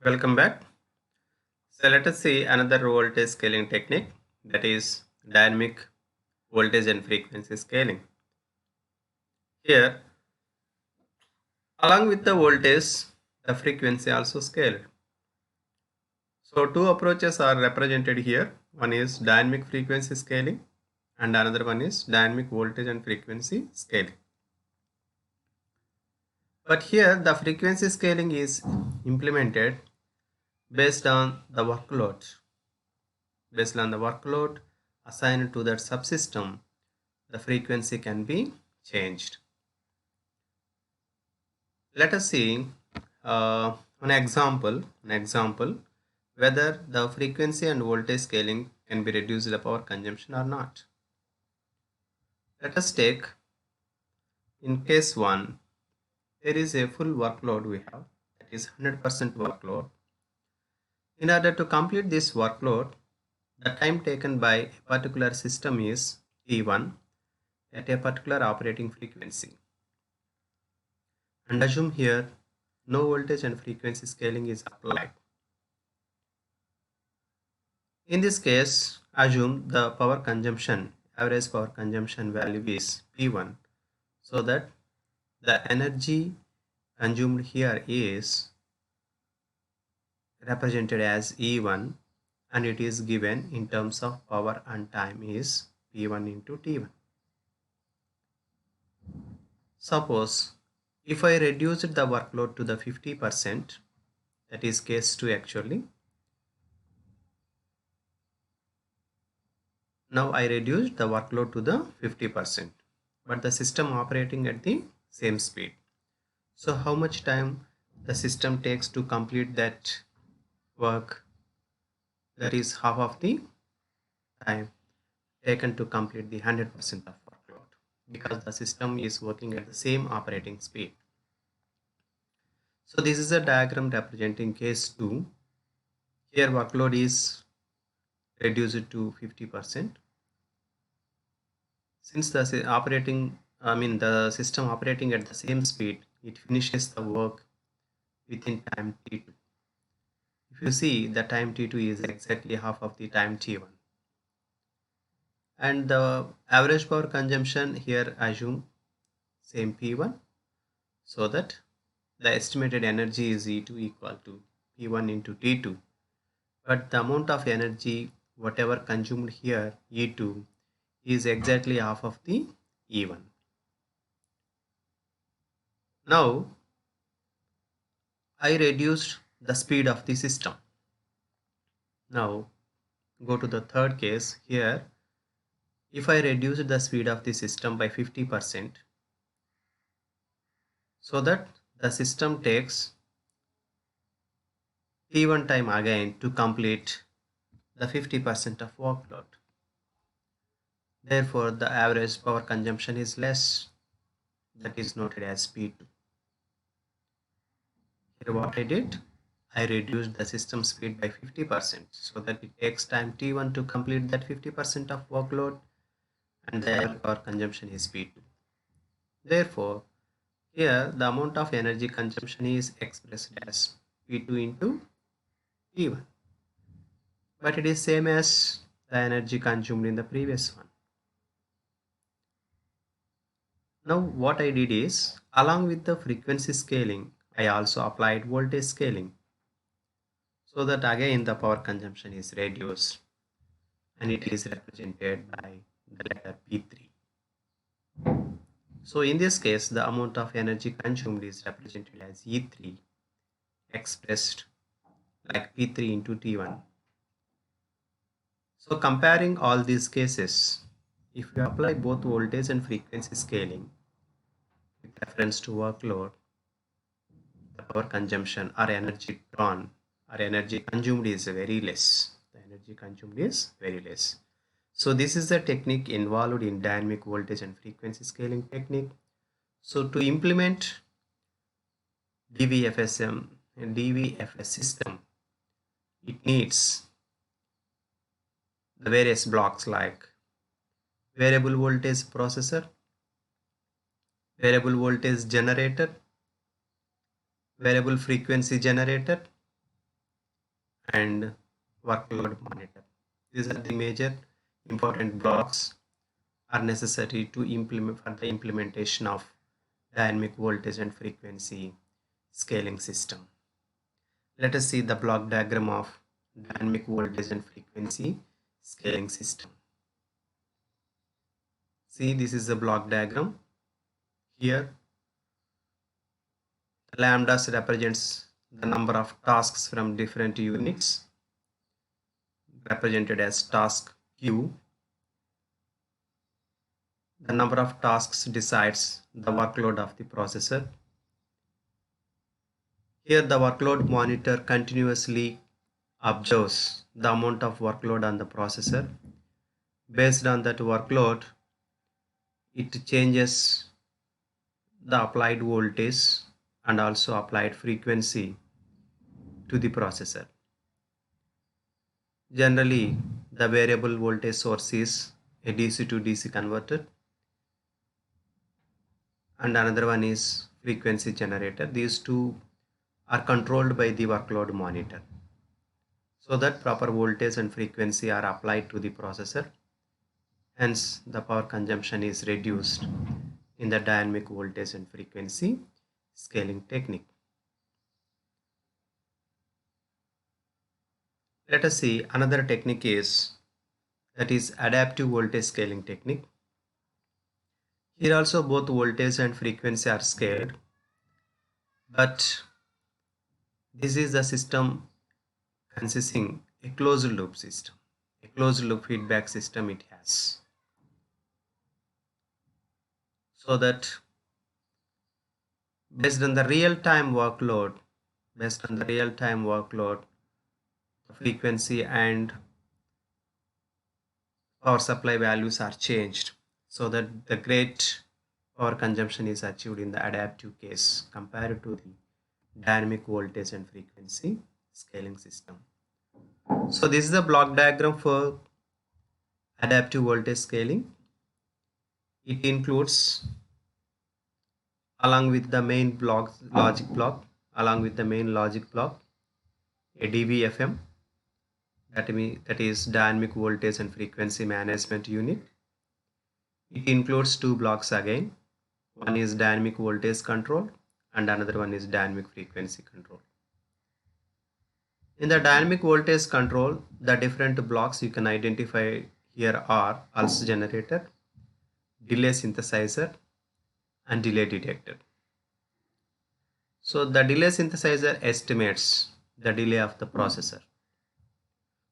Welcome back. So let us see another voltage scaling technique, that is dynamic voltage and frequency scaling. Here, along with the voltage, the frequency also scaled. So two approaches are represented here. One is dynamic frequency scaling and another one is dynamic voltage and frequency scaling. But here the frequency scaling is implemented based on the workload. Based on the workload assigned to that subsystem, the frequency can be changed. Let us see an example whether the frequency and voltage scaling can be reduced the power consumption or not. Let us take in case 1, there is a full workload we have, that is 100% workload. In order to complete this workload, the time taken by a particular system is T1 at a particular operating frequency. And assume here no voltage and frequency scaling is applied. In this case, assume the power consumption, average power consumption value is P1, so that the energy consumed here is represented as E1 and it is given in terms of power and time is P1 into T1. Suppose if I reduced the workload to the 50%, that is case 2 actually. Now I reduced the workload to the 50%, but the system operating at the same speed. So how much time the system takes to complete that work? That is half of the time taken to complete the 100% of workload, because the system is working at the same operating speed. So this is a diagram representing case 2. Here workload is reduced to 50%. Since the system operating at the same speed, it finishes the work within time T2. If you see, the time T2 is exactly half of the time T1. And the average power consumption here assume same P1, so that the estimated energy is E2 equal to P1 into T2. But the amount of energy whatever consumed here, E2, is exactly half of the E1. Now I reduced the speed of the system. Now go to the third case. Here, if I reduce the speed of the system by 50%, so that the system takes T1 time again to complete the 50% of workload. Therefore, the average power consumption is less, that is noted as P2. Here what I did, I reduced the system speed by 50% so that it takes time T1 to complete that 50% of workload, and the average power consumption is P2. Therefore, here the amount of energy consumption is expressed as P2 into T1, but it is same as the energy consumed in the previous one. Now what I did is, along with the frequency scaling, I also applied voltage scaling, so that again the power consumption is reduced and it is represented by the letter P3. So in this case, the amount of energy consumed is represented as E3, expressed like P3 into T1. So comparing all these cases, if you apply both voltage and frequency scaling with reference to workload, the power consumption or energy drawn or energy consumed is very less. The energy consumed is very less. So this is the technique involved in dynamic voltage and frequency scaling technique. So to implement DVFS system, it needs the various blocks like variable voltage processor, variable voltage generator, variable frequency generator, and workload monitor. These are the major important blocks are necessary to implement for the implementation of dynamic voltage and frequency scaling system. Let us see the block diagram of dynamic voltage and frequency scaling system. See, this is the block diagram. Here, lambdas represents the number of tasks from different units represented as task Q. The number of tasks decides the workload of the processor. Here the workload monitor continuously observes the amount of workload on the processor. Based on that workload, it changes the applied voltage and also applied frequency to the processor. Generally, the variable voltage source is a DC to DC converter and another one is frequency generator. These two are controlled by the workload monitor so that proper voltage and frequency are applied to the processor. Hence, the power consumption is reduced in the dynamic voltage and frequency scaling technique. Let us see another technique is adaptive voltage scaling technique. Here also both voltage and frequency are scaled, but this is the system consisting a closed loop system, a closed loop feedback system it has. So that based on the real-time workload, the frequency and power supply values are changed so that the great power consumption is achieved in the adaptive case compared to the dynamic voltage and frequency scaling system. So this is the block diagram for adaptive voltage scaling. It includes along with the main logic block a DVFM, that is dynamic voltage and frequency management unit. It includes two blocks again. One is dynamic voltage control and another one is dynamic frequency control. In the dynamic voltage control, the different blocks you can identify here are pulse generator, delay synthesizer and delay detector. So the delay synthesizer estimates the delay of the processor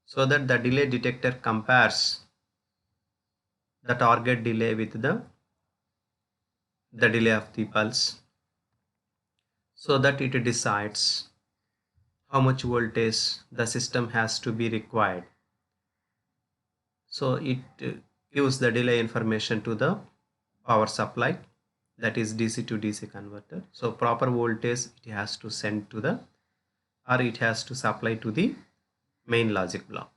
so that the delay detector compares the target delay with the delay of the pulse so that it decides how much voltage the system has to be required. So it gives the delay information to the power supply, that is DC to DC converter. So proper voltage it has to send to the or it has to supply to the main logic block.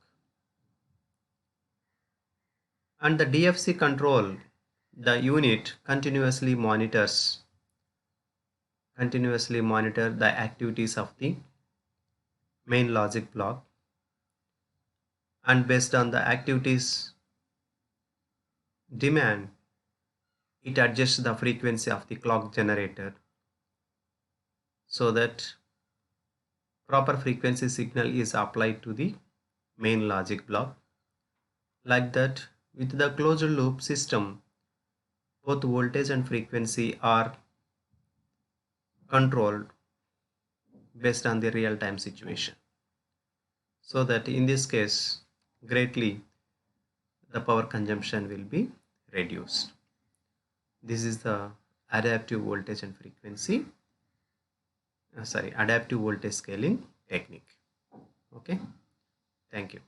And the DFC control, the unit continuously monitor the activities of the main logic block, and based on the activities demand it adjusts the frequency of the clock generator so that proper frequency signal is applied to the main logic block. Like that, with the closed loop system, both voltage and frequency are controlled based on the real-time situation. So that in this case, greatly the power consumption will be reduced. This is the adaptive voltage and frequency, adaptive voltage scaling technique. Okay, thank you.